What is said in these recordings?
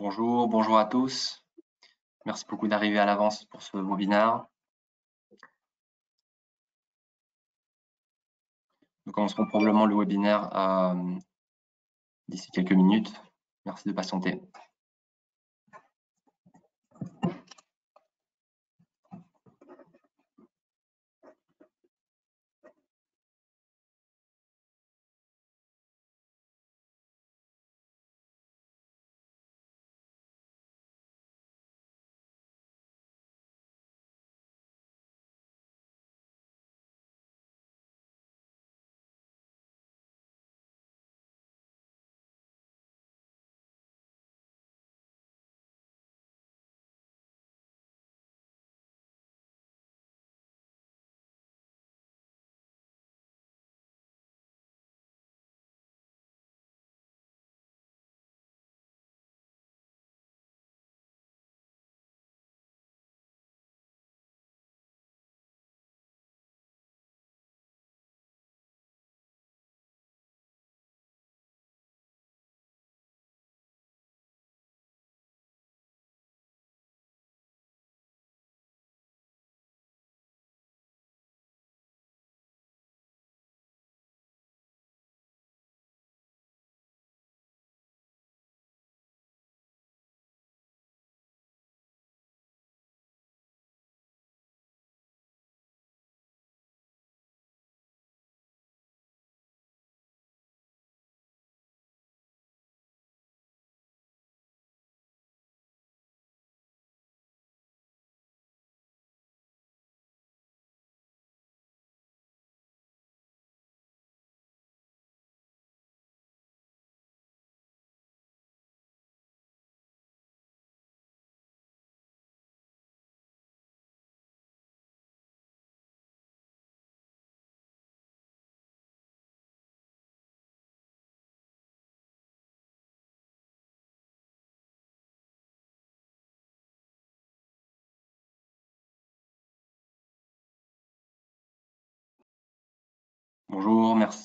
Bonjour à tous. Merci beaucoup d'arriver à l'avance pour ce webinaire. Nous commencerons probablement le webinaire d'ici quelques minutes. Merci de patienter.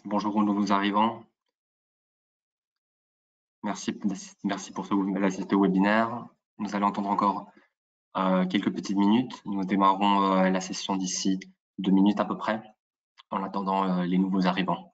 Bonjour aux nouveaux arrivants. Merci pour d'assister au webinaire. Nous allons entendre encore quelques petites minutes. Nous démarrerons la session d'ici 2 minutes à peu près, en attendant les nouveaux arrivants.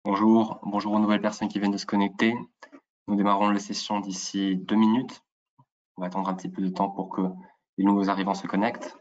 Bonjour aux nouvelles personnes qui viennent de se connecter. Nous démarrons la session d'ici 2 minutes. On va attendre un petit peu de temps pour que les nouveaux arrivants se connectent.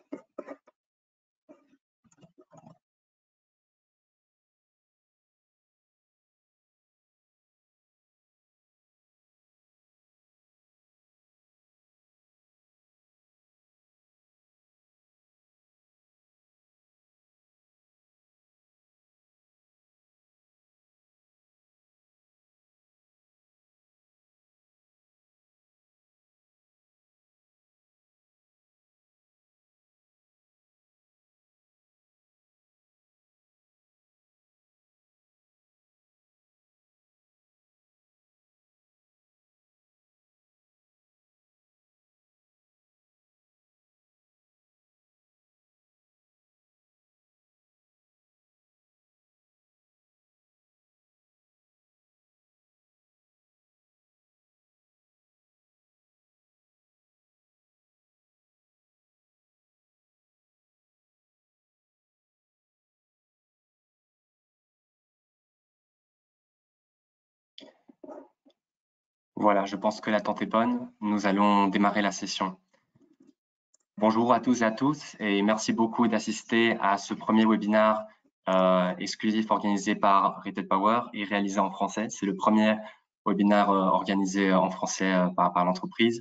Voilà, je pense que l'attente est bonne. Nous allons démarrer la session. Bonjour à tous et à toutes et merci beaucoup d'assister à ce premier webinaire exclusif organisé par Retail Power et réalisé en français. C'est le premier webinaire organisé en français par l'entreprise.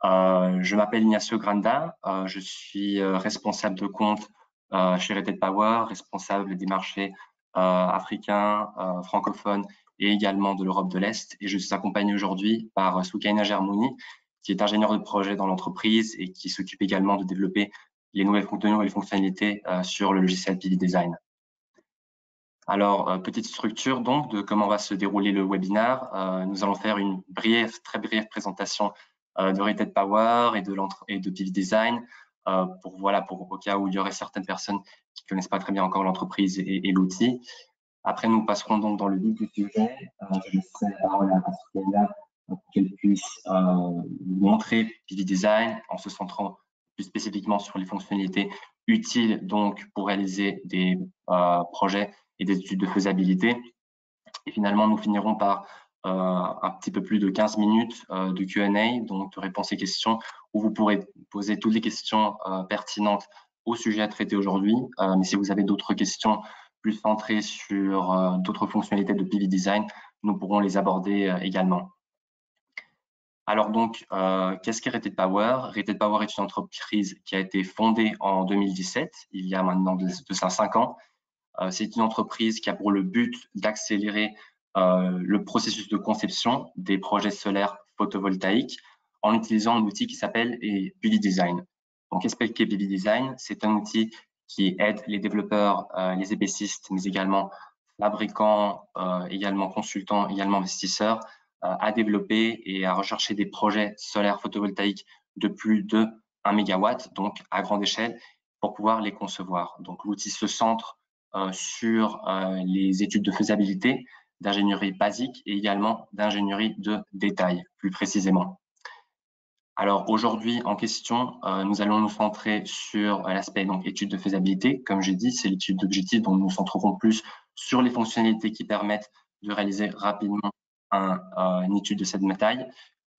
Je m'appelle Ignacio Granda, je suis responsable de compte chez Retail Power, responsable des marchés africains, francophones et également de l'Europe de l'Est. Et je suis accompagné aujourd'hui par Soukaina Germouni, qui est ingénieur de projet dans l'entreprise et qui s'occupe également de développer de nouvelles fonctionnalités sur le logiciel PV Design. Alors, petite structure donc de comment va se dérouler le webinaire. Nous allons faire une très brève présentation de Rated Power et de PV Design pour au cas où il y aurait certaines personnes qui ne connaissent pas très bien encore l'entreprise et l'outil. Après, nous passerons donc dans le vif du sujet. Je laisserai la parole à Sophia pour qu'elle puisse montrer PV Design en se centrant plus spécifiquement sur les fonctionnalités utiles donc pour réaliser des projets et des études de faisabilité. Et finalement, nous finirons par un petit peu plus de 15 minutes de Q&A, donc de réponses et questions, où vous pourrez poser toutes les questions pertinentes au sujet à traiter aujourd'hui. Mais si vous avez d'autres questions plus centrées sur d'autres fonctionnalités de PV Design, nous pourrons les aborder également. Alors donc, qu'est-ce qu'est Rated Power? Rated Power est une entreprise qui a été fondée en 2017, il y a maintenant de ça 5 ans. C'est une entreprise qui a pour le but d'accélérer le processus de conception des projets solaires photovoltaïques en utilisant un outil qui s'appelle PV Design. Donc, qu'est-ce qu'est PV Design? C'est un outil qui aide les développeurs, les épaissistes, mais également fabricants, également consultants, également investisseurs, à développer et à rechercher des projets solaires photovoltaïques de plus de 1 MW, donc à grande échelle, pour pouvoir les concevoir. Donc, l'outil se centre sur les études de faisabilité, d'ingénierie basique et également d'ingénierie de détail, plus précisément. Alors aujourd'hui, en question, nous allons nous centrer sur l'aspect donc étude de faisabilité. Comme j'ai dit, c'est l'étude d'objectifs, donc nous nous centrerons plus sur les fonctionnalités qui permettent de réaliser rapidement une étude de cette taille.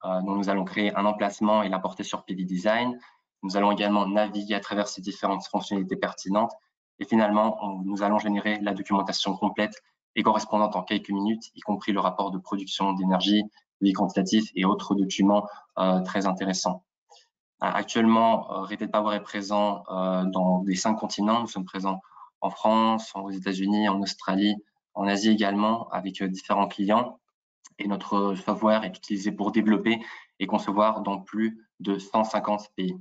Donc nous allons créer un emplacement et l'importer sur PV Design. Nous allons également naviguer à travers ces différentes fonctionnalités pertinentes. Et finalement, nous allons générer la documentation complète et correspondante en quelques minutes, y compris le rapport de production d'énergie, les quantitatifs et autres documents très intéressants. Actuellement, Rated Power est présent dans les 5 continents. Nous sommes présents en France, aux États-Unis, en Australie, en Asie également, avec différents clients. Et notre software est utilisé pour développer et concevoir dans plus de 150 pays.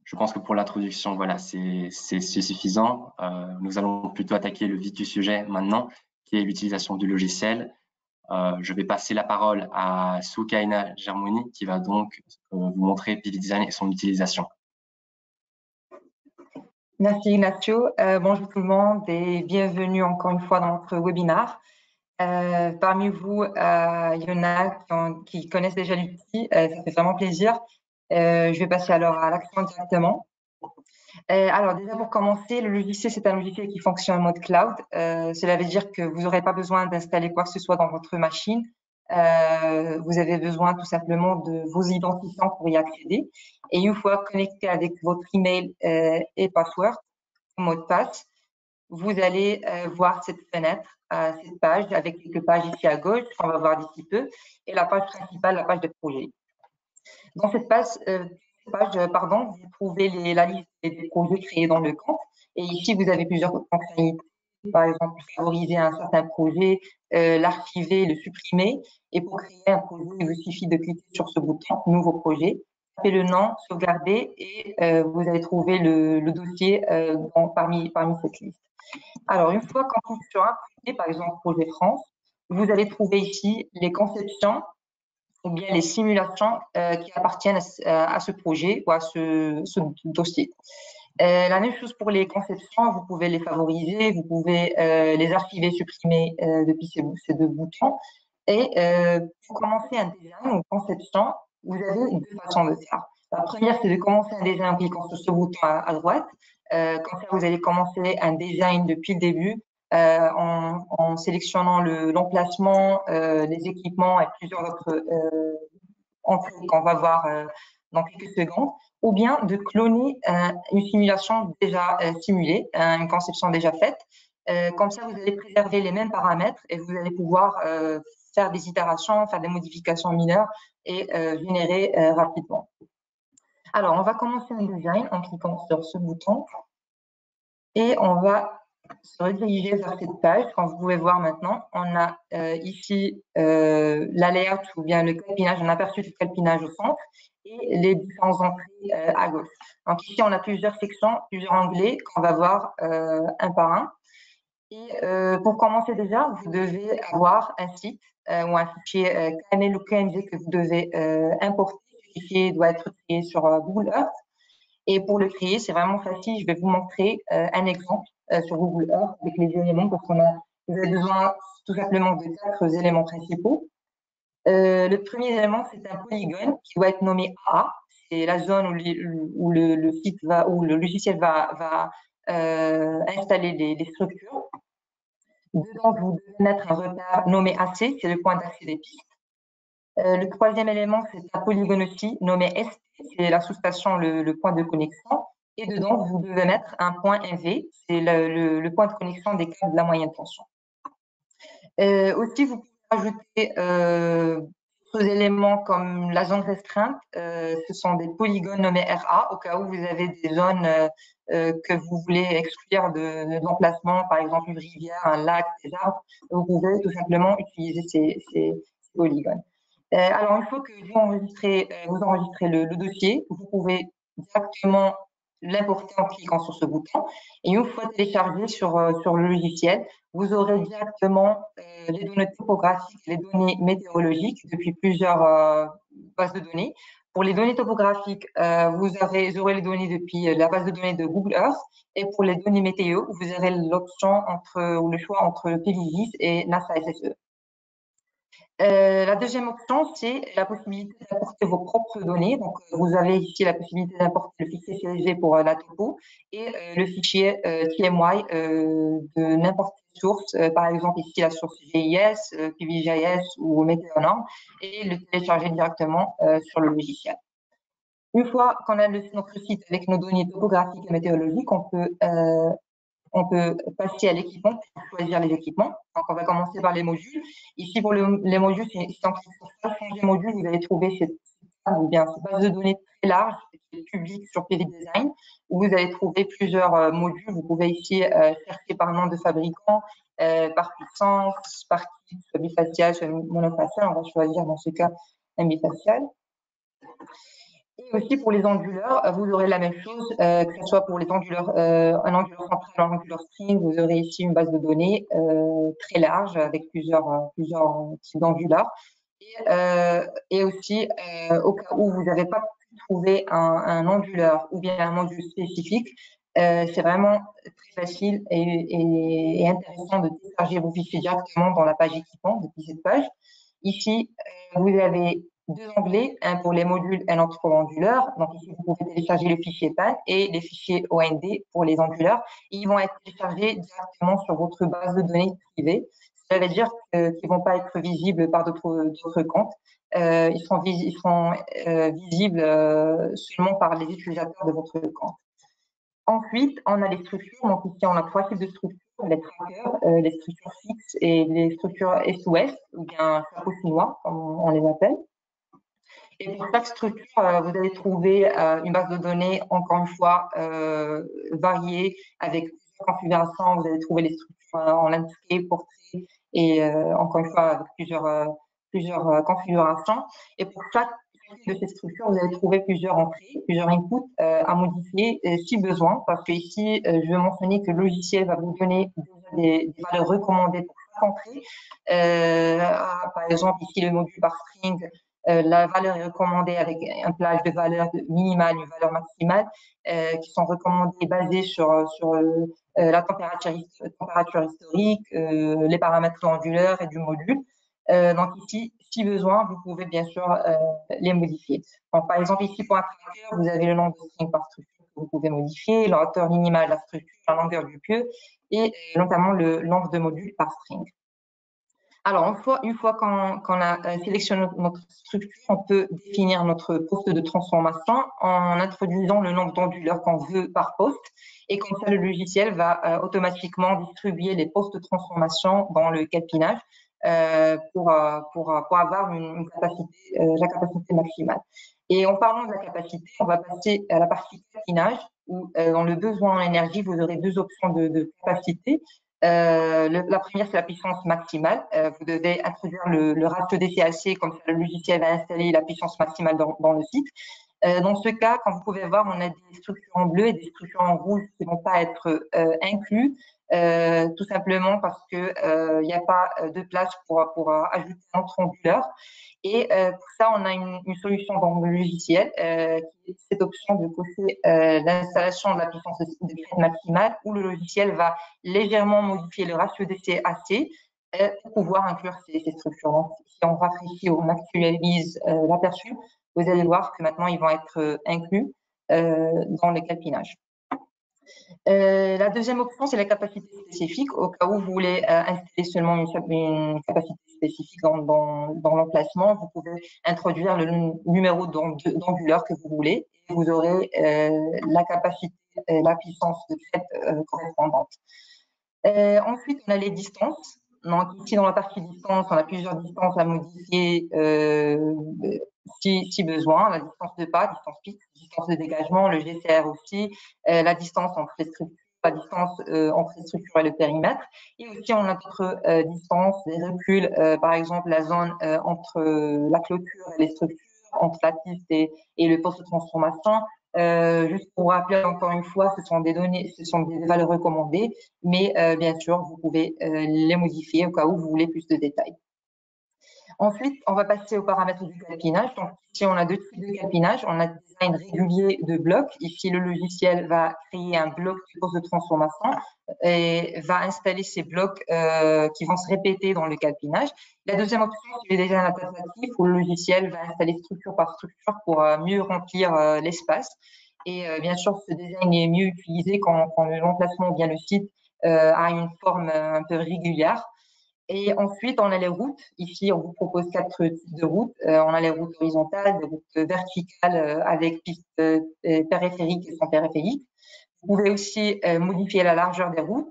Je pense que pour l'introduction, voilà, c'est suffisant. Nous allons plutôt attaquer le vif du sujet maintenant, qui est l'utilisation du logiciel. Je vais passer la parole à Soukaina Germoni, qui va donc vous montrer PV Design et son utilisation. Merci Ignacio. Bonjour tout le monde et bienvenue encore une fois dans notre webinaire. Parmi vous, il y en a qui connaissent déjà l'outil, ça fait vraiment plaisir. Je vais passer alors à l'action directement. Alors déjà pour commencer, le logiciel, c'est un logiciel qui fonctionne en mode cloud. Cela veut dire que vous n'aurez pas besoin d'installer quoi que ce soit dans votre machine. Vous avez besoin tout simplement de vos identifiants pour y accéder. Et une fois connecté avec votre email et password, mot de passe, vous allez voir cette fenêtre, cette page avec quelques pages ici à gauche qu'on va voir d'ici peu, et la page principale, la page de projet. Dans cette page, vous trouvez la liste des projets créés dans le compte. Et ici, vous avez plusieurs fonctionnalités. Par exemple, favoriser un certain projet, l'archiver, le supprimer. Et pour créer un projet, il vous suffit de cliquer sur ce bouton « Nouveau projet », taper le nom, sauvegarder et vous allez trouver le dossier parmi cette liste. Alors, une fois qu'on clique sur un projet, par exemple Projet France, vous allez trouver ici les conceptions ou bien les simulations qui appartiennent à ce projet ou à ce dossier. La même chose pour les conceptions, vous pouvez les favoriser, vous pouvez les archiver, supprimer depuis ces deux boutons. Et pour commencer un design ou une conception, vous avez deux façons de faire. La première, c'est de commencer un design en cliquant sur ce bouton à droite. Comme ça, vous allez commencer un design depuis le début en sélectionnant l'emplacement, les équipements et plusieurs autres entrées qu'on va voir dans quelques secondes, ou bien de cloner une simulation déjà simulée, une conception déjà faite. Comme ça, vous allez préserver les mêmes paramètres et vous allez pouvoir faire des itérations, faire des modifications mineures et générer rapidement. Alors, on va commencer un design en cliquant sur ce bouton et on va se rediriger vers cette page. Comme vous pouvez voir maintenant, on a ici la layout ou bien le calpinage, un aperçu du calpinage au centre et les différentes entrées à gauche. Donc ici, on a plusieurs sections, plusieurs onglets qu'on va voir un par un. Et pour commencer déjà, vous devez avoir un site ou un fichier KML ou KMG que vous devez importer. Ce fichier doit être créé sur Google Earth. Et pour le créer, c'est vraiment facile. Je vais vous montrer un exemple sur Google Earth avec les éléments parce vous avez besoin tout simplement de 4 éléments principaux. Le premier élément, c'est un polygone qui doit être nommé A. C'est la zone où le site va, où le logiciel va installer les structures. Dedans, vous devez mettre un repère nommé AC, c'est le point d'accès des pistes. Le troisième élément, c'est un polygone aussi nommé ST, c'est la sous-station, le point de connexion. Et dedans, vous devez mettre un point MV, c'est le point de connexion des câbles de la moyenne tension. Aussi, vous pouvez ajouter d'autres éléments comme la zone restreinte. Ce sont des polygones nommés RA, au cas où vous avez des zones que vous voulez exclure d'emplacement, par exemple une rivière, un lac, des arbres. Vous pouvez tout simplement utiliser ces polygones. Alors, une fois que vous enregistrez le dossier, vous pouvez directement l'importer en cliquant sur ce bouton. Et une fois téléchargé sur le logiciel, vous aurez directement les données topographiques, les données météorologiques depuis plusieurs bases de données. Pour les données topographiques, vous aurez les données depuis la base de données de Google Earth. Et pour les données météo, vous aurez l'option ou le choix entre PVGIS et NASA SSE. La deuxième option, c'est la possibilité d'importer vos propres données. Donc, vous avez ici la possibilité d'importer le fichier CSV pour la topo et le fichier TMY de n'importe quelle source, par exemple ici la source GIS, PVGIS ou Météonorm, et le télécharger directement sur le logiciel. Une fois qu'on a notre site avec nos données topographiques et météorologiques, on peut passer à l'équipement pour choisir les équipements. Donc, on va commencer par les modules. Ici, pour les modules, si on clique sur changer module, vous allez trouver cette base de données très large qui est publique sur PV Design, où vous allez trouver plusieurs modules. Vous pouvez ici chercher par nom de fabricant, par puissance, par kit, soit bifacial, soit monofacial. On va choisir dans ce cas un bifacial. Et aussi pour les onduleurs, vous aurez la même chose, que ce soit pour les onduleurs, un onduleur central, un onduleur string, vous aurez ici une base de données très large avec plusieurs types d'onduleurs. Et aussi, au cas où vous n'avez pas pu trouver un onduleur ou bien un module spécifique, c'est vraiment très facile et intéressant de télécharger vos fichiers directement dans la page équipement depuis cette page. Ici, vous avez 2 onglets, un pour les modules et un autre pour l'onduleur. Donc ici, vous pouvez télécharger le fichier PAN et les fichiers OND pour les onduleurs. Ils vont être téléchargés directement sur votre base de données privée. Ça veut dire qu'ils ne vont pas être visibles par d'autres comptes. Ils seront visibles seulement par les utilisateurs de votre compte. Ensuite, on a les structures. Donc ici, on a 3 types de structures, les trackers, les structures fixes et les structures est-ouest, ou bien chapeau chinois, comme on les appelle. Et pour chaque structure, vous allez trouver une base de données, encore une fois, variée, avec plusieurs configurations. Vous allez trouver les structures en landscape, portrait, et encore une fois, avec plusieurs configurations. Et pour chaque de ces structures, vous allez trouver plusieurs entrées, plusieurs inputs à modifier si besoin, parce que ici, je vais mentionner que le logiciel va vous donner des valeurs recommandées pour chaque entrée. Par exemple, ici, le module par string, la valeur est recommandée avec un plage de valeurs minimale, une valeur maximale, qui sont recommandées basées sur la température historique, les paramètres onduleurs et du module. Donc ici, si besoin, vous pouvez bien sûr les modifier. Donc, par exemple, ici, pour un tracker, vous avez le nombre de strings par structure que vous pouvez modifier, la hauteur minimale de la structure, la longueur du pieu et notamment le nombre de modules par string. Alors, une fois qu'on a sélectionné notre structure, on peut définir notre poste de transformation en introduisant le nombre d'onduleurs qu'on veut par poste. Et comme ça, le logiciel va automatiquement distribuer les postes de transformation dans le calpinage pour avoir la capacité maximale. Et en parlant de la capacité, on va passer à la partie calpinage où dans le besoin en énergie, vous aurez deux options de capacité. La première, c'est la puissance maximale. Vous devez introduire le ratio DCAC, comme ça le logiciel va installer la puissance maximale dans le site. Dans ce cas, comme vous pouvez voir, on a des structures en bleu et des structures en rouge qui ne vont pas être inclus, tout simplement parce que il n'y a pas de place pour ajouter un autre onduleur. Et pour ça, on a une solution dans le logiciel qui est cette option de cocher l'installation de la puissance de crête maximale, où le logiciel va légèrement modifier le ratio DCAC pour pouvoir inclure ces structures. Donc, si on rafraîchit ou on actualise l'aperçu, vous allez voir que maintenant, ils vont être inclus dans les calpinages. La deuxième option, c'est la capacité spécifique. Au cas où vous voulez installer seulement une capacité spécifique dans l'emplacement, vous pouvez introduire le numéro d'onduleur que vous voulez et vous aurez la capacité, la puissance de crête correspondante. Ensuite, on a les distances. Donc, ici, dans la partie distance, on a plusieurs distances à modifier si besoin. La distance de pas, distance pique, distance de dégagement, le GCR aussi, la distance entre les structures, la distance entre les structures et le périmètre. Et aussi, on a d'autres distances, des reculs, par exemple, la zone entre la clôture et les structures, entre la piste et le poste de transformation. Juste pour rappeler encore une fois, ce sont des données, ce sont des valeurs recommandées, mais bien sûr, vous pouvez les modifier au cas où vous voulez plus de détails. Ensuite, on va passer aux paramètres du calpinage. Donc, ici, on a deux types de calpinage. On a le design régulier de blocs. Ici, le logiciel va créer un bloc de poste de transformation et va installer ces blocs qui vont se répéter dans le calpinage. La deuxième option, c'est le design adaptatif où le logiciel va installer structure par structure pour mieux remplir l'espace. Et bien sûr, ce design est mieux utilisé quand l'emplacement ou bien le site a une forme un peu régulière. Et ensuite, on a les routes. Ici, on vous propose 4 types de routes. On a les routes horizontales, des routes verticales avec pistes périphériques et sans périphériques. Vous pouvez aussi modifier la largeur des routes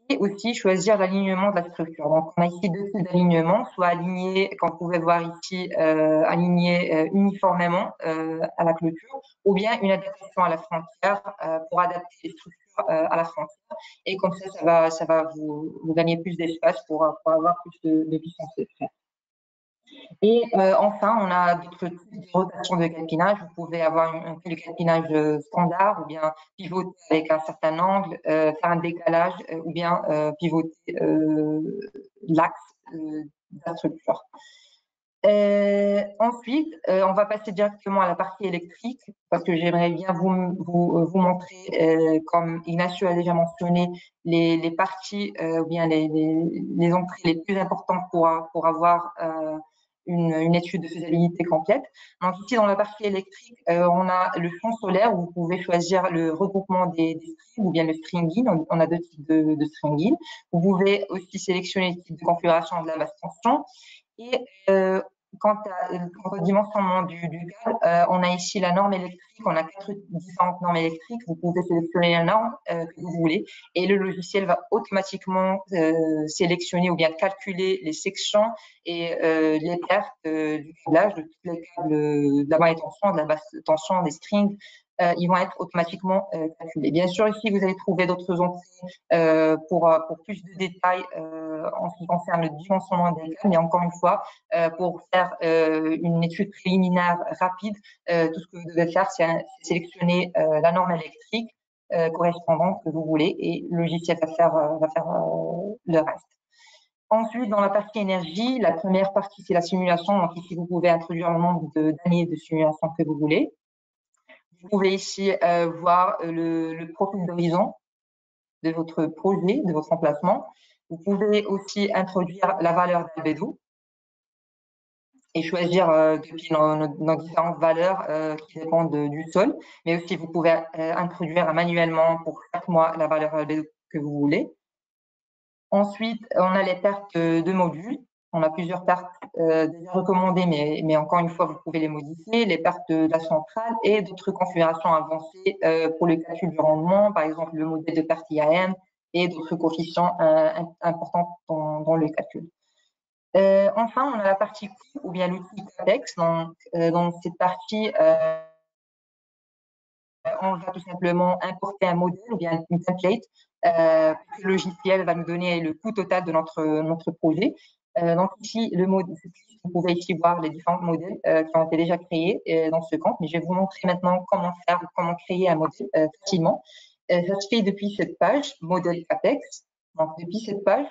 et aussi choisir l'alignement de la structure. Donc, on a ici deux types d'alignement, soit aligné, comme vous pouvez voir ici, aligné uniformément à la clôture, ou bien une adaptation à la frontière pour adapter les structures à la frontière. Et comme ça va vous gagner plus d'espace pour avoir plus de puissance de trait. Et enfin, on a d'autres types de rotation de calpinage. Vous pouvez avoir un fil de calpinage standard ou bien pivoter avec un certain angle, faire un décalage ou bien pivoter l'axe de la structure. Ensuite, on va passer directement à la partie électrique parce que j'aimerais bien vous montrer, comme Ignacio a déjà mentionné, les parties ou bien les entrées les plus importantes pour avoir une étude de faisabilité complète. Donc ici, dans la partie électrique, on a le champ solaire où vous pouvez choisir le regroupement des strings ou bien le stringing. On a deux types de stringing. Vous pouvez aussi sélectionner le type de configuration de la basse tension. Et quant au dimensionnement du câble, on a ici la norme électrique. On a 4 différentes normes électriques. Vous pouvez sélectionner la norme que vous voulez et le logiciel va automatiquement sélectionner ou bien calculer les sections et les pertes du câblage de tous les câbles de la moyenne tension, de la basse tension, des strings. Ils vont être automatiquement calculés. Bien sûr, ici, vous allez trouver d'autres onglets pour plus de détails en ce qui concerne le dimensionnement des câbles. Mais encore une fois, pour faire une étude préliminaire rapide, tout ce que vous devez faire, c'est sélectionner la norme électrique correspondante que vous voulez et le logiciel va faire le reste. Ensuite, dans la partie énergie, la première partie, c'est la simulation. Donc ici, vous pouvez introduire le nombre d'années de simulation que vous voulez. Vous pouvez ici voir le profil d'horizon de votre projet, de votre emplacement. Vous pouvez aussi introduire la valeur d'albédo et choisir depuis nos différentes valeurs qui dépendent du sol. Mais aussi, vous pouvez introduire manuellement pour chaque mois la valeur d'albédo que vous voulez. Ensuite, on a les pertes de modules. On a plusieurs pertes déjà recommandées, mais encore une fois, vous pouvez les modifier. Les pertes de la centrale et d'autres configurations avancées pour le calcul du rendement, par exemple le modèle de perte IAM et d'autres coefficients importants dans le calcul. Enfin, on a la partie coût ou bien l'outil CAPEX. Donc, dans cette partie, on va tout simplement importer un modèle ou bien une template. Le logiciel va nous donner le coût total de notre projet. Donc ici, vous pouvez ici voir les différents modèles qui ont été déjà créés dans ce compte, mais je vais vous montrer maintenant comment créer un modèle facilement. Ça se fait depuis cette page, modèle Capex. Donc depuis cette page,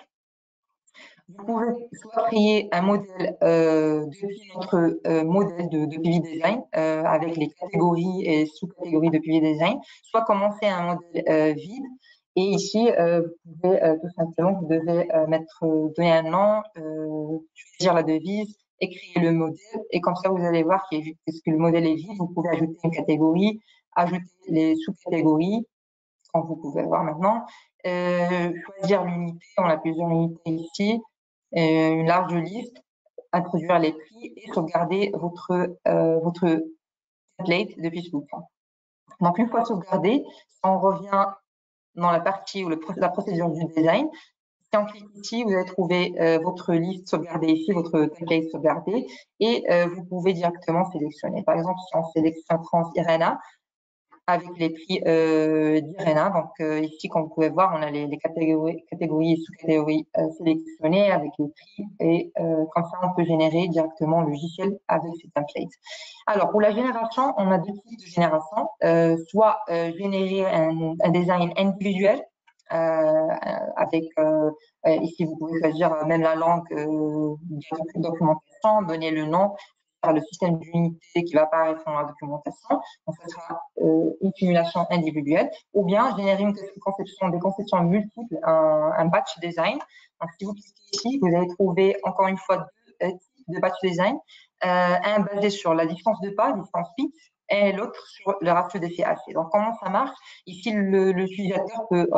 vous pouvez soit créer un modèle depuis notre modèle de PV Design avec les catégories et sous-catégories de PV Design, soit commencer un modèle vide. Et ici, vous pouvez tout simplement, vous devez donner un nom, choisir la devise et créer le modèle. Et comme ça, vous allez voir que le modèle est vide, vous pouvez ajouter une catégorie, ajouter les sous-catégories, comme vous pouvez voir maintenant. Choisir l'unité, on a plusieurs unités ici, une large liste, introduire les prix et sauvegarder votre template depuis ce bouton. Donc, une fois sauvegardé, on revient dans la partie ou la procédure du design. Si on clique ici, vous allez trouver votre liste sauvegardée ici, votre template sauvegardé, et vous pouvez directement sélectionner. Par exemple, si on sélectionne France IRENA, avec les prix d'IRENA. Donc ici, comme vous pouvez voir, on a les catégories et sous-catégories sélectionnées avec les prix et comme ça, on peut générer directement le logiciel avec ces templates. Alors, pour la génération, on a deux types de génération. Soit générer un design individuel avec, ici, vous pouvez choisir même la langue de documentation, donner le nom, le système d'unité qui va apparaître dans la documentation. Donc, ce sera une simulation individuelle, ou bien générer des conceptions multiples, un batch design. Donc, si vous cliquez ici, vous allez trouver encore une fois deux types de batch design, un basé sur la distance de pas, distance pitch, et l'autre sur le ratio de CAC. Donc, comment ça marche? Ici, l'utilisateur peut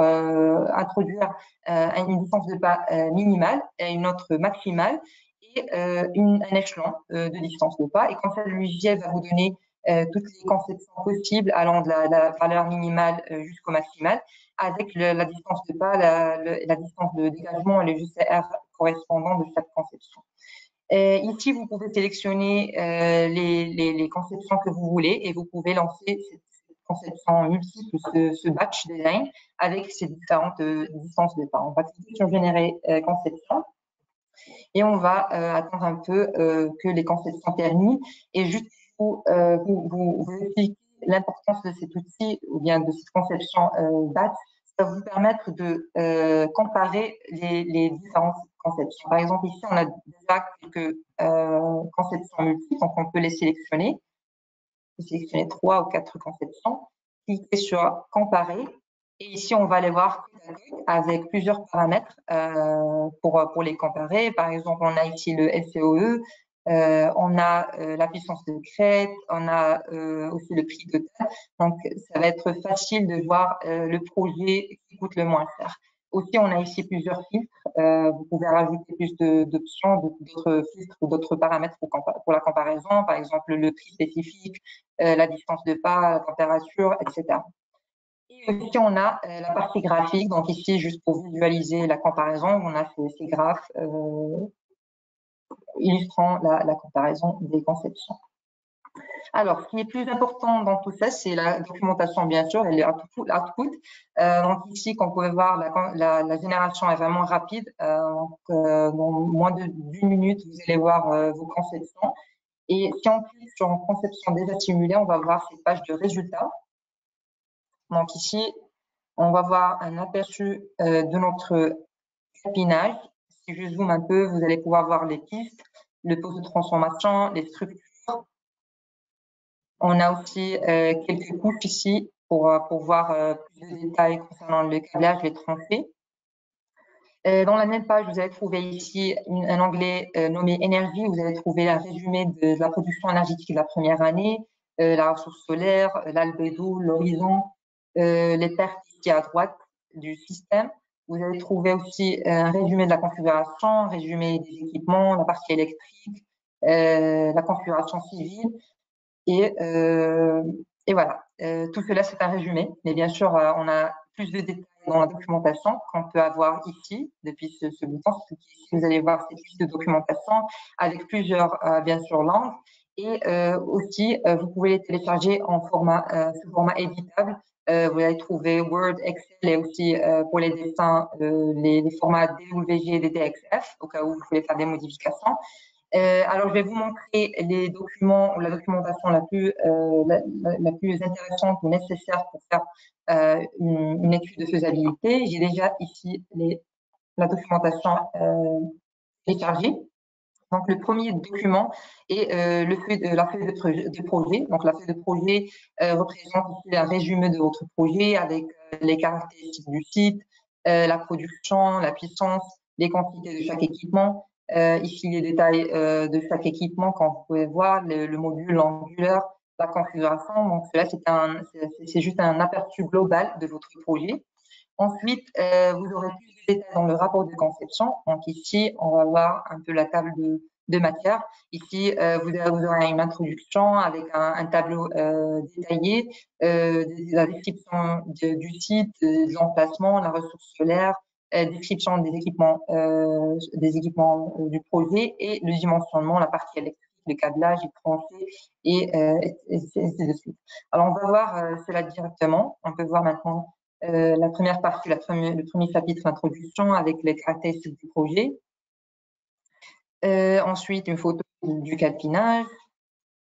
introduire une distance de pas minimale et une autre maximale, et un échelon de distance de pas. Et comme ça, le logiciel va vous donner toutes les conceptions possibles allant de la valeur minimale jusqu'au maximal, avec la distance de pas, la distance de dégagement et le GCR correspondant de chaque conception. Ici, vous pouvez sélectionner les conceptions que vous voulez et vous pouvez lancer cette conception multiple, ce batch design avec ces différentes distances de pas. On va cliquer sur générer conception. Et on va attendre un peu que les conceptions terminent. Et juste pour vous expliquer l'importance de cet outil ou bien de cette conception batch, ça va vous permettre de comparer les différentes conceptions. Par exemple, ici, on a déjà quelques conceptions multiples, donc on peut les sélectionner. On peut sélectionner 3 ou 4 conceptions, cliquer sur comparer. Et ici, on va aller voir avec plusieurs paramètres pour les comparer. Par exemple, on a ici le LCOE, on a la puissance de crête, on a aussi le prix de terre. Donc, ça va être facile de voir le projet qui coûte le moins cher. Aussi, on a ici plusieurs filtres. Vous pouvez rajouter plus d'options, d'autres filtres ou d'autres paramètres pour la comparaison. Par exemple, le prix spécifique, la distance de pas, la température, etc. Et aussi, on a la partie graphique. Donc ici, juste pour visualiser la comparaison, on a ces graphes illustrant la comparaison des conceptions. Alors, ce qui est plus important dans tout ça, c'est la documentation, bien sûr, et l'output. Donc ici, comme vous pouvez voir, la génération est vraiment rapide. Dans moins d'une minute, vous allez voir vos conceptions. Et si on clique sur une conception déjà simulée, on va voir cette page de résultats. Donc ici, on va voir un aperçu de notre capinage. Si je zoome un peu, vous allez pouvoir voir les pistes, le poste de transformation, les structures. On a aussi quelques couches ici pour voir plus de détails concernant le câblage, les tranchées. Dans la même page, vous allez trouver ici un onglet nommé énergie. Vous allez trouver un résumé de la production énergétique de la première année, la ressource solaire, l'albédo, l'horizon, les pertes ici à droite du système. Vous allez trouver aussi un résumé de la configuration, un résumé des équipements, la partie électrique, la configuration civile. Et voilà, tout cela, c'est un résumé. Mais bien sûr, on a plus de détails dans la documentation qu'on peut avoir ici, depuis ce bouton. Ici, vous allez voir cette liste de documentation avec plusieurs, bien sûr, langues. Et aussi, vous pouvez les télécharger en sous format éditable. Vous allez trouver Word, Excel et aussi pour les dessins, les formats DWG et DTXF, au cas où vous voulez faire des modifications. Alors, je vais vous montrer les documents ou la documentation la plus intéressante ou nécessaire pour faire une étude de faisabilité. J'ai déjà ici la documentation téléchargée. Donc, le premier document est la feuille de projet. Donc, la feuille de projet représente ici un résumé de votre projet avec les caractéristiques du site, la production, la puissance, les quantités de chaque équipement. Ici, les détails de chaque équipement, comme vous pouvez voir, le module, l'angulaire, la configuration. Donc, cela, c'est juste un aperçu global de votre projet. Ensuite, vous aurez plus de détails dans le rapport de conception. Donc ici, on va voir un peu la table de matière. Ici, vous aurez une introduction avec un tableau détaillé, la description du site, de l'emplacement, la ressource solaire, description des équipements du projet et le dimensionnement, la partie électrique, le câblage, les tranchées et ainsi de suite. Alors, on va voir cela directement. On peut voir maintenant la première partie, le premier chapitre, l'introduction avec les caractéristiques du projet. Ensuite, une photo du calepinage.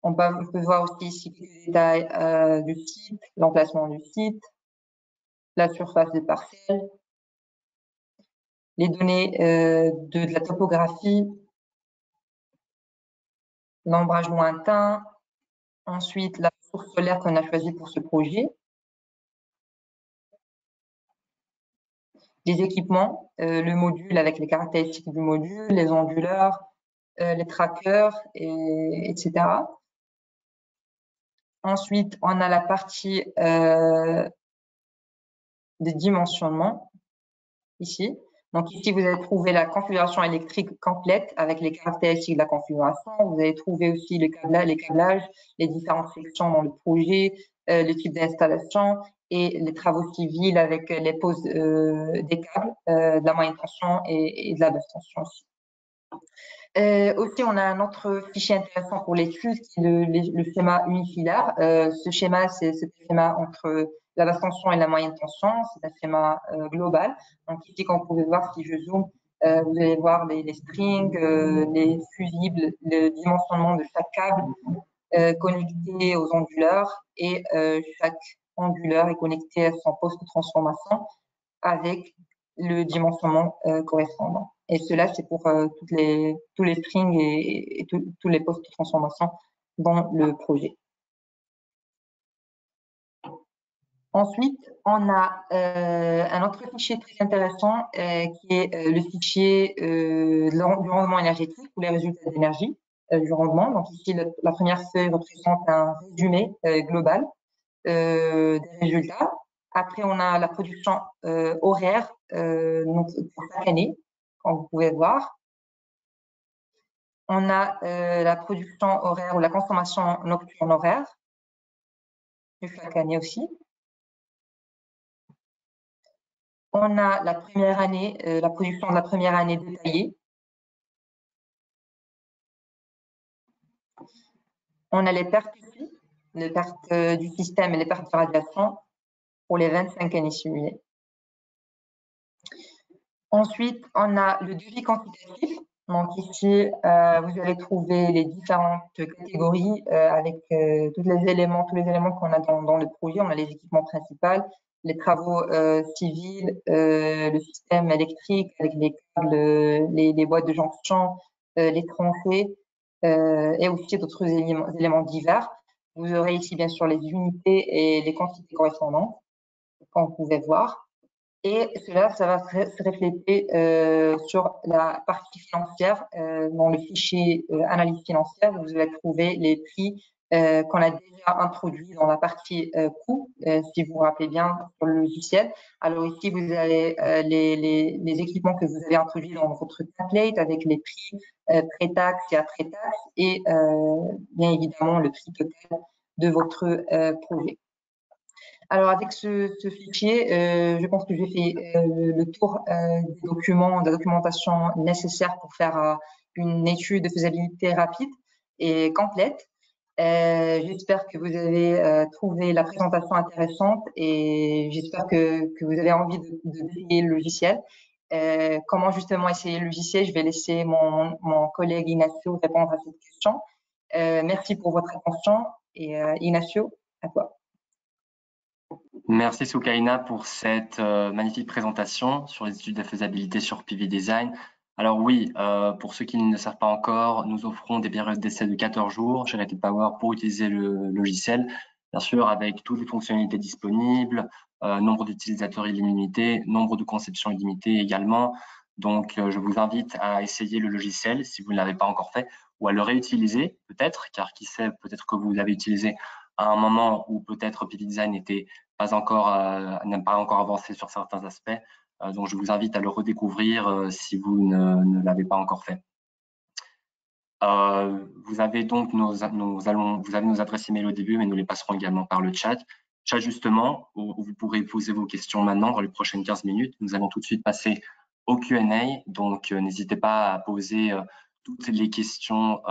On peut voir aussi ici les détails du site, l'emplacement du site, la surface des parcelles, les données de la topographie, l'ombrage lointain, ensuite la source solaire qu'on a choisie pour ce projet, les équipements, le module avec les caractéristiques du module, les onduleurs, les trackers, etc. Ensuite, on a la partie de dimensionnement, ici. Donc ici, vous allez trouver la configuration électrique complète avec les caractéristiques de la configuration. Vous allez trouver aussi les câblages, les différentes sections dans le projet, le type d'installation et les travaux civils avec les poses des câbles, de la moyenne tension et de la basse tension aussi. Aussi, on a un autre fichier intéressant pour l'étude qui est le schéma unifilaire. Ce schéma, c'est le schéma entre la basse tension et la moyenne tension. C'est un schéma global. Donc ici, comme vous pouvez voir, si je zoome, vous allez voir les strings, les fusibles, le dimensionnement de chaque câble connecté aux onduleurs et chaque onduleur est connecté à son poste de transformation avec le dimensionnement correspondant. Et cela, c'est pour tous les strings et tous les postes de transformation dans le projet. Ensuite, on a un autre fichier très intéressant qui est le fichier du rendement énergétique ou les résultats d'énergie du rendement. Donc ici, la première feuille représente un résumé global des résultats. Après, on a la production horaire pour chaque année, comme vous pouvez voir. On a la production horaire ou la consommation nocturne horaire de chaque année aussi. On a la première année, la production de la première année détaillée. On a les pertes ici, les pertes du système et les pertes de radiation pour les 25 années simulées. Ensuite, on a le devis quantitatif. Donc ici, vous allez trouver les différentes catégories avec tous les éléments qu'on a dans le projet. On a les équipements principaux, les travaux civils, le système électrique avec les câbles, les boîtes de jonction, les tranchées et aussi d'autres éléments divers. Vous aurez ici bien sûr les unités et les quantités correspondantes, comme vous pouvez voir. Et cela, ça va se refléter sur la partie financière. Dans le fichier analyse financière, vous allez trouver les prix qu'on a déjà introduits dans la partie coût, si vous vous rappelez bien, sur le logiciel. Alors ici, vous avez les équipements que vous avez introduits dans votre template avec les prix pré-taxe et après-taxe et bien évidemment le prix total de votre projet. Alors, avec ce fichier, je pense que j'ai fait le tour des documents, de la documentation nécessaire pour faire une étude de faisabilité rapide et complète. J'espère que vous avez trouvé la présentation intéressante et j'espère que vous avez envie d'essayer le logiciel. Comment justement essayer le logiciel? Je vais laisser mon collègue Ignacio répondre à cette question. Merci pour votre attention et Ignacio, à toi. Merci Soukaina pour cette magnifique présentation sur les études de faisabilité sur PV Design. Alors oui, pour ceux qui ne le savent pas encore, nous offrons des périodes d'essai de 14 jours chez Lighted Power pour utiliser le logiciel, bien sûr avec toutes les fonctionnalités disponibles, nombre d'utilisateurs illimité, nombre de conceptions illimitées également. Donc je vous invite à essayer le logiciel si vous ne l'avez pas encore fait ou à le réutiliser peut-être, car qui sait, peut-être que vous l'avez utilisé à un moment où peut-être PV Design n'était pas encore, n'a pas encore avancé sur certains aspects. Donc, je vous invite à le redécouvrir si vous ne l'avez pas encore fait. Vous avez donc vous avez nos adresses email au début, mais nous les passerons également par le chat. Chat justement, où vous pourrez poser vos questions maintenant dans les prochaines 15 minutes. Nous allons tout de suite passer au Q&A, donc n'hésitez pas à poser toutes les questions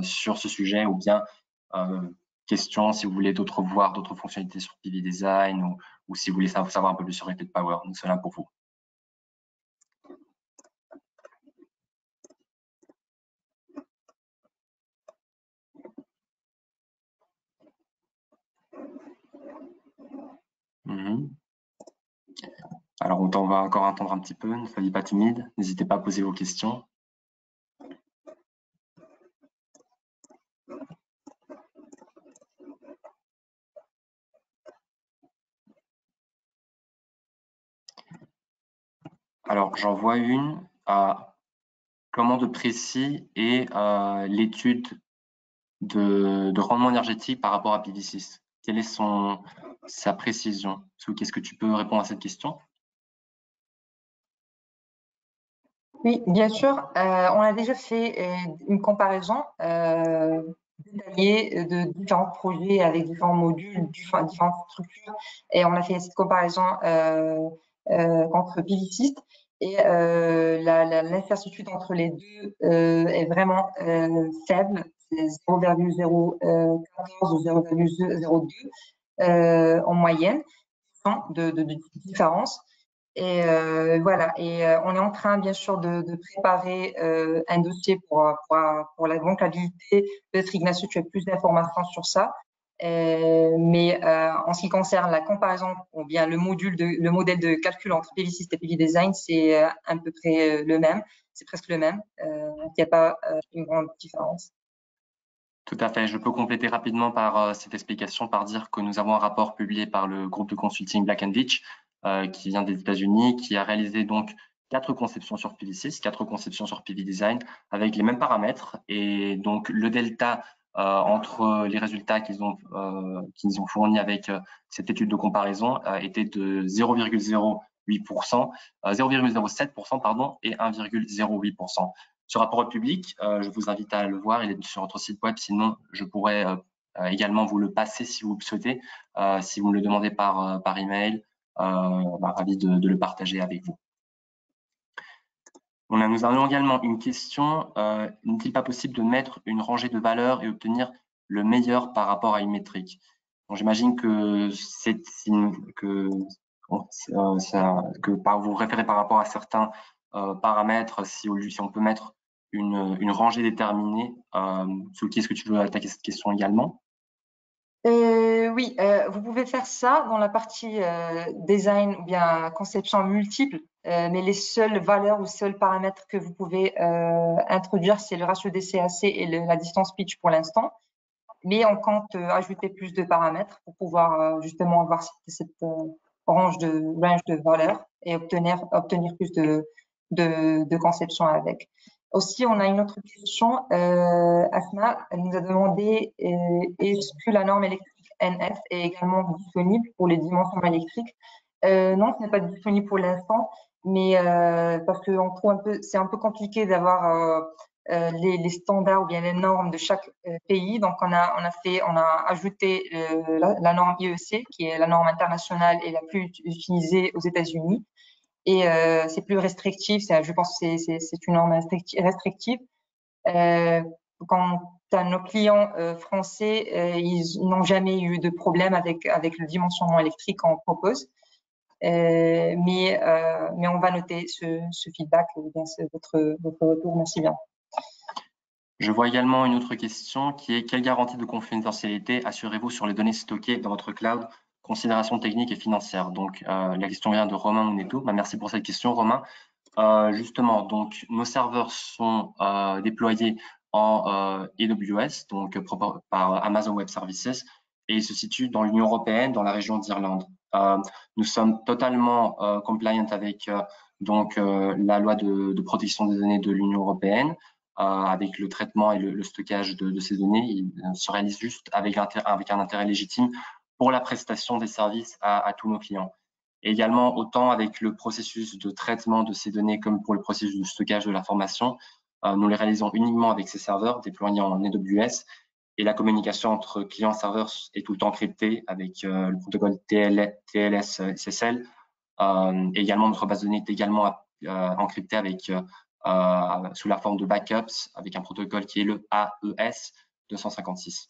sur ce sujet ou bien questions si vous voulez voir d'autres fonctionnalités sur PV Design ou si vous voulez savoir un peu plus sur Lighted Power. Nous sommes là pour vous. Alors, on va encore attendre un petit peu, ne soyez pas timide, n'hésitez pas à poser vos questions. Alors, j'en vois une. Comment de précis est l'étude de rendement énergétique par rapport à PV6? Quelle est sa précision? Qu'est-ce que tu peux répondre à cette question? Oui, bien sûr. On a déjà fait une comparaison détaillée de différents projets avec différents modules, différentes structures, et on a fait cette comparaison entre PV6 et l'incertitude entre les deux est vraiment faible, c'est 0,014 ou 0,02 en moyenne de différence. Et voilà. Et on est en train, bien sûr, de préparer un dossier pour la bancabilité. Peut-être, Ignacio, tu as plus d'informations sur ça. Mais en ce qui concerne la comparaison, ou bien le modèle de calcul entre PV6 et PV Design, c'est à peu près le même. C'est presque le même. Il n'y a pas une grande différence. Tout à fait. Je peux compléter rapidement par cette explication par dire que nous avons un rapport publié par le groupe de consulting Black & Veatch qui vient des États-Unis, qui a réalisé donc 4 conceptions sur PV6, 4 conceptions sur PV Design avec les mêmes paramètres. Et donc, le delta entre les résultats qu'ils ont fournis avec cette étude de comparaison était de 0,08%, 0,07% pardon, et 1,08%. Ce rapport public, je vous invite à le voir, il est sur notre site web, sinon je pourrais également vous le passer si vous le souhaitez, si vous me le demandez par email, ravi de le partager avec vous. Nous avons également une question, n'est-il pas possible de mettre une rangée de valeurs et obtenir le meilleur par rapport à une métrique? J'imagine que vous référez par rapport à certains paramètres, si on peut mettre une rangée déterminée. Souki, est-ce que tu veux attaquer cette question également? Oui, vous pouvez faire ça dans la partie design ou bien conception multiple, mais les seules valeurs ou seuls paramètres que vous pouvez introduire, c'est le ratio des CAC et la distance pitch pour l'instant. Mais on compte ajouter plus de paramètres pour pouvoir justement avoir cette range de valeurs et obtenir plus de conception avec. Aussi, on a une autre question. Asma, elle nous a demandé est-ce que la norme électrique NF est également disponible pour les dimensions électriques? Non, ce n'est pas disponible pour l'instant, mais parce que on trouve c'est un peu compliqué d'avoir les standards ou bien les normes de chaque pays. Donc, on a ajouté la norme IEC, qui est la norme internationale et la plus utilisée aux États-Unis. Et c'est plus restrictif. Je pense que c'est une norme restrictive. nos clients français, ils n'ont jamais eu de problème avec le dimensionnement électrique qu'on propose. Mais on va noter ce feedback, ou bien votre retour. Merci bien. Je vois également une autre question qui est: quelle garantie de confidentialité assurez-vous sur les données stockées dans votre cloud? Considérations techniques et financières. Donc, la question vient de Romain Mounetou. Merci pour cette question, Romain. Justement, donc nos serveurs sont déployés en AWS, donc par Amazon Web Services, et ils se situent dans l'Union européenne, dans la région d'Irlande. Nous sommes totalement compliant avec la loi de protection des données de l'Union européenne, avec le traitement et le stockage de ces données. Il se réalise juste avec un intérêt légitime pour la prestation des services à tous nos clients. Et également, autant avec le processus de traitement de ces données comme pour le processus de stockage de l'information, nous les réalisons uniquement avec ces serveurs déployés en AWS, et la communication entre client et serveur est tout le temps cryptée avec le protocole TLS-SSL. Et également, notre base de données est également encryptée avec, sous la forme de backups avec un protocole qui est le AES 256.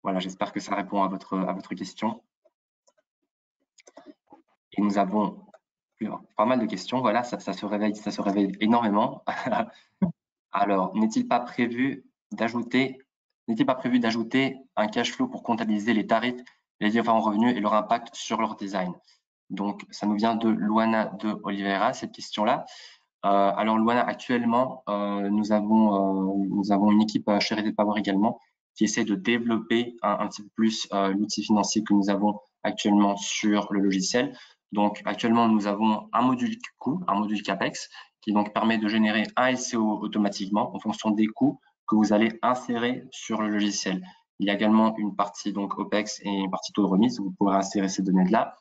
Voilà, j'espère que ça répond à votre question. Et nous avons pas mal de questions. Voilà, ça se réveille énormément. Alors, n'est-il pas prévu d'ajouter un cash flow pour comptabiliser les tarifs, les différents revenus et leur impact sur leur design? Donc, ça nous vient de Luana de Oliveira, cette question-là. Alors, Luana, actuellement, nous avons une équipe chez Reddit Power également qui essaie de développer un petit peu plus l'outil financier que nous avons actuellement sur le logiciel. Donc, actuellement, nous avons un module coût, un module CAPEX, qui donc permet de générer un LCO automatiquement en fonction des coûts que vous allez insérer sur le logiciel. Il y a également une partie donc OPEX et une partie taux de remise où vous pourrez insérer ces données-là.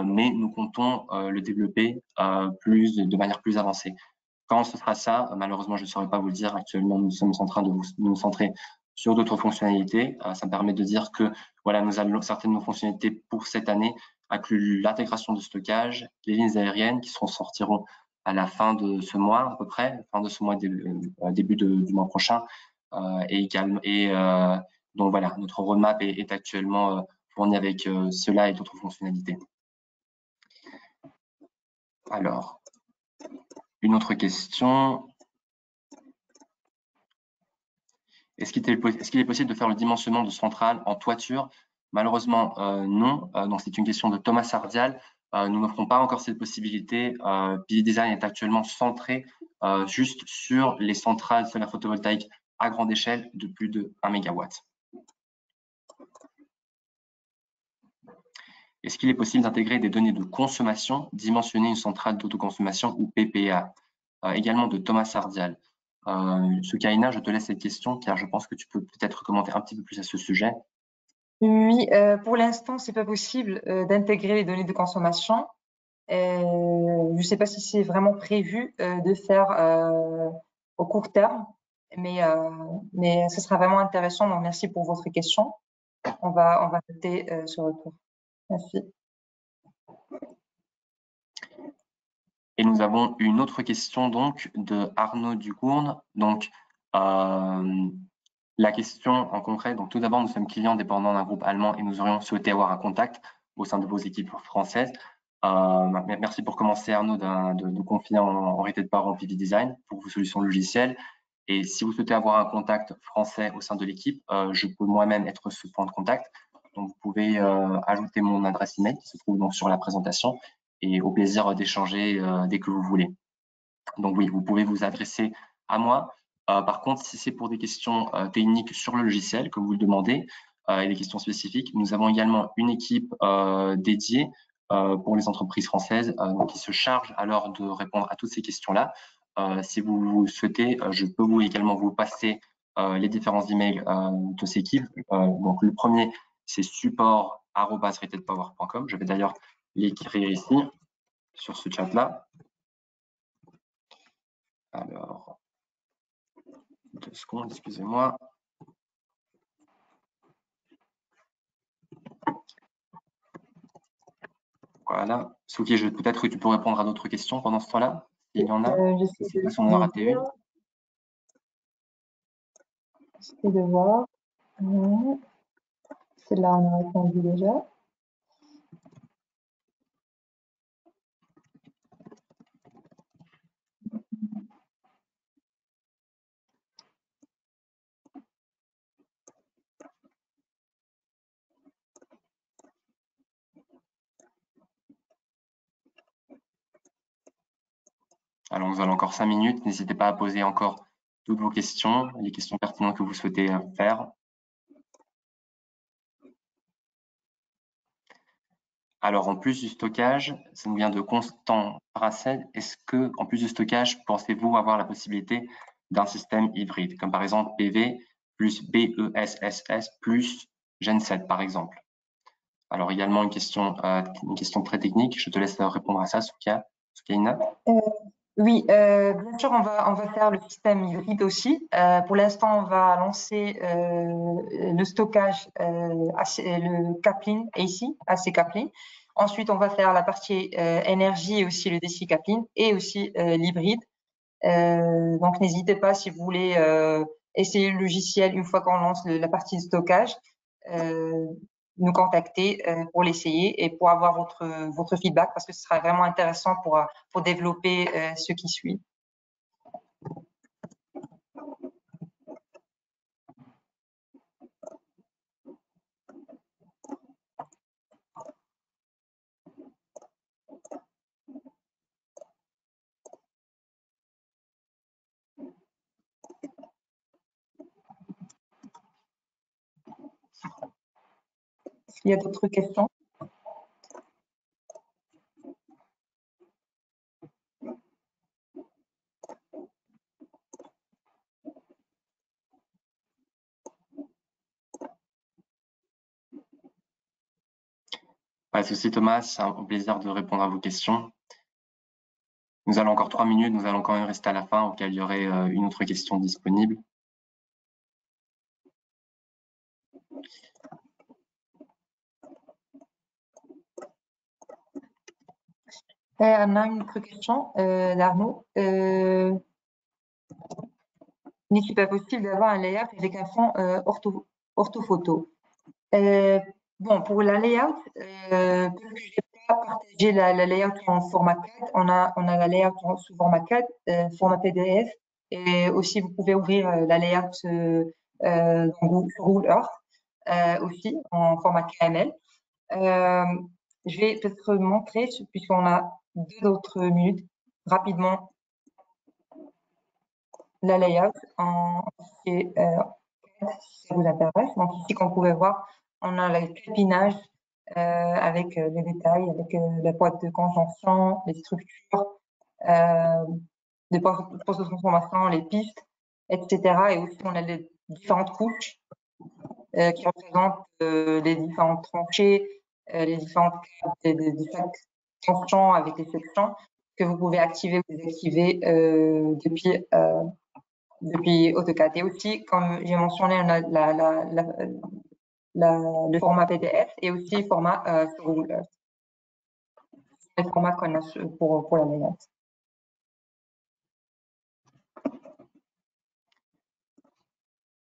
Mais nous comptons le développer de manière plus avancée. Quand ce sera ça, malheureusement, je ne saurais pas vous le dire. Actuellement, nous sommes en train de nous centrer sur d'autres fonctionnalités. Ça me permet de dire que voilà, nous avons certaines de nos fonctionnalités pour cette année incluent l'intégration de stockage, les lignes aériennes qui sortiront à la fin de ce mois à peu près, fin de ce mois, début du mois prochain. Donc voilà, notre roadmap est actuellement fourni avec cela et d'autres fonctionnalités. Alors, une autre question. Est-ce qu'il est possible de faire le dimensionnement de centrale en toiture? Malheureusement, non. Donc, c'est une question de Thomas Sardial. Nous n'offrons pas encore cette possibilité. PV Design est actuellement centré juste sur les centrales solaires photovoltaïques à grande échelle de plus de 1 MW. Est-ce qu'il est possible d'intégrer des données de consommation, dimensionner une centrale d'autoconsommation ou PPA? Également de Thomas Sardial. Soukaina, je te laisse cette question car je pense que tu peux peut-être commenter un petit peu plus à ce sujet. Oui, pour l'instant, c'est pas possible d'intégrer les données de consommation. Je ne sais pas si c'est vraiment prévu de faire au court terme, mais ce sera vraiment intéressant. Donc, merci pour votre question. On va noter ce retour. Merci. Et nous avons une autre question donc de Arnaud Ducourne. Donc, la question en concret, donc tout d'abord, nous sommes clients dépendants d'un groupe allemand et nous aurions souhaité avoir un contact au sein de vos équipes françaises. Merci pour commencer, Arnaud, de confier en Reddit Power en PV Design pour vos solutions logicielles. Et si vous souhaitez avoir un contact français au sein de l'équipe, je peux moi-même être ce point de contact. Donc, vous pouvez ajouter mon adresse email qui se trouve donc sur la présentation et au plaisir d'échanger dès que vous voulez. Donc oui, vous pouvez vous adresser à moi. Par contre, si c'est pour des questions techniques sur le logiciel, comme vous le demandez, et des questions spécifiques, nous avons également une équipe dédiée pour les entreprises françaises qui se charge alors de répondre à toutes ces questions-là. Si vous souhaitez, je peux également vous passer les différents emails de ces équipes. Donc le premier, c'est support@redditpower.com. Je vais d'ailleurs l'écrire ici sur ce chat-là. Alors, 2 secondes, excusez-moi. Voilà. Souki, peut-être que tu peux répondre à d'autres questions pendant ce temps-là, s'il y en a. Je sais Si on en a raté une. J'essaie de voir. Celle-là, on a répondu déjà. Alors, nous avons encore 5 minutes. N'hésitez pas à poser encore toutes vos questions, les questions pertinentes que vous souhaitez faire. Alors, en plus du stockage, ça nous vient de Constant Paracel. Est-ce que, en plus du stockage, pensez-vous avoir la possibilité d'un système hybride, comme par exemple PV plus BESSS plus Gen7, par exemple? Alors, également une question très technique. Je te laisse répondre à ça, Soukaina. Oui, bien sûr, on va faire le système hybride aussi. Pour l'instant, on va lancer le stockage, le coupling AC coupling. Ensuite, on va faire la partie énergie et aussi le DC coupling et aussi l'hybride. Donc, n'hésitez pas si vous voulez essayer le logiciel une fois qu'on lance la partie de stockage, nous contacter pour l'essayer et pour avoir votre feedback parce que ce sera vraiment intéressant pour développer ce qui suit. Est-ce qu'il y a d'autres questions? Pas de souci, Thomas. C'est un plaisir de répondre à vos questions. Nous allons encore 3 minutes. Nous allons quand même rester à la fin au cas où il y aurait une autre question disponible. On a une autre question d'Arnaud. N'est-il pas possible d'avoir un layout avec un fond orthophoto? Bon, pour la layout, parce que je n'ai pas partagé la layout en format 4, on a la layout sous format 4, format PDF, et aussi vous pouvez ouvrir la layout dans Google Earth aussi en format KML. Je vais peut-être montrer, puisqu'on a 2 autres minutes, rapidement la layout en fichier si ça vous intéresse. Donc ici, comme vous pouvez voir, on a le capinage avec les détails, avec la boîte de conjonction, les structures, les postes de transformation, les pistes, etc. Et aussi, on a les différentes couches qui représentent les différentes tranchées, les différentes des chaque tension avec les sections que vous pouvez activer ou désactiver depuis AutoCAD. Et aussi, comme j'ai mentionné, on a le format PDF et aussi le format sur Google Earth. C'est le format qu'on a pour la layout.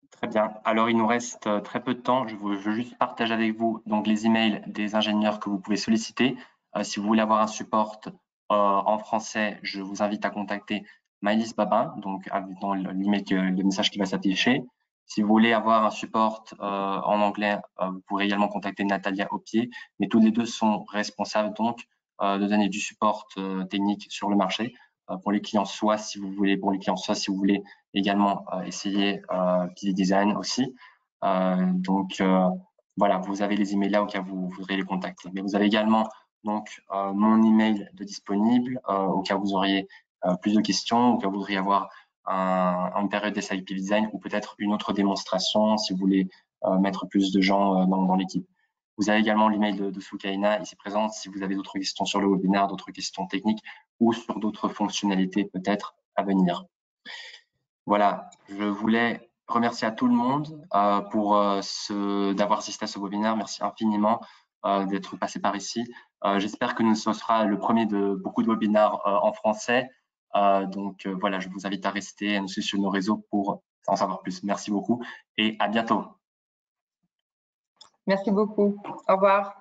Très bien. Alors, il nous reste très peu de temps. Je veux juste partager avec vous donc, les emails des ingénieurs que vous pouvez solliciter. Si vous voulez avoir un support en français, je vous invite à contacter Maëlys Babin, donc dans l'email, le message qui va s'afficher. Si vous voulez avoir un support en anglais, vous pourrez également contacter Natalia Aupier. Mais tous les deux sont responsables donc de donner du support technique sur le marché pour les clients, soit si vous voulez également essayer Pili Design aussi. Donc voilà, vous avez les emails là au cas où vous voudrez les contacter. Mais vous avez également donc mon email de disponible au cas où vous auriez plus de questions, au cas où vous voudriez avoir une période d'essai avec Pili Design ou peut-être une autre démonstration si vous voulez mettre plus de gens dans l'équipe. Vous avez également l'email de Soukaina ici présente si vous avez d'autres questions sur le webinaire, d'autres questions techniques ou sur d'autres fonctionnalités peut-être à venir. Voilà, je voulais remercier à tout le monde pour d'avoir assisté à ce webinaire. Merci infiniment d'être passé par ici. J'espère que ce sera le premier de beaucoup de webinaires en français. Donc voilà, je vous invite à rester, à nous suivre sur nos réseaux pour en savoir plus. Merci beaucoup et à bientôt. Merci beaucoup. Au revoir.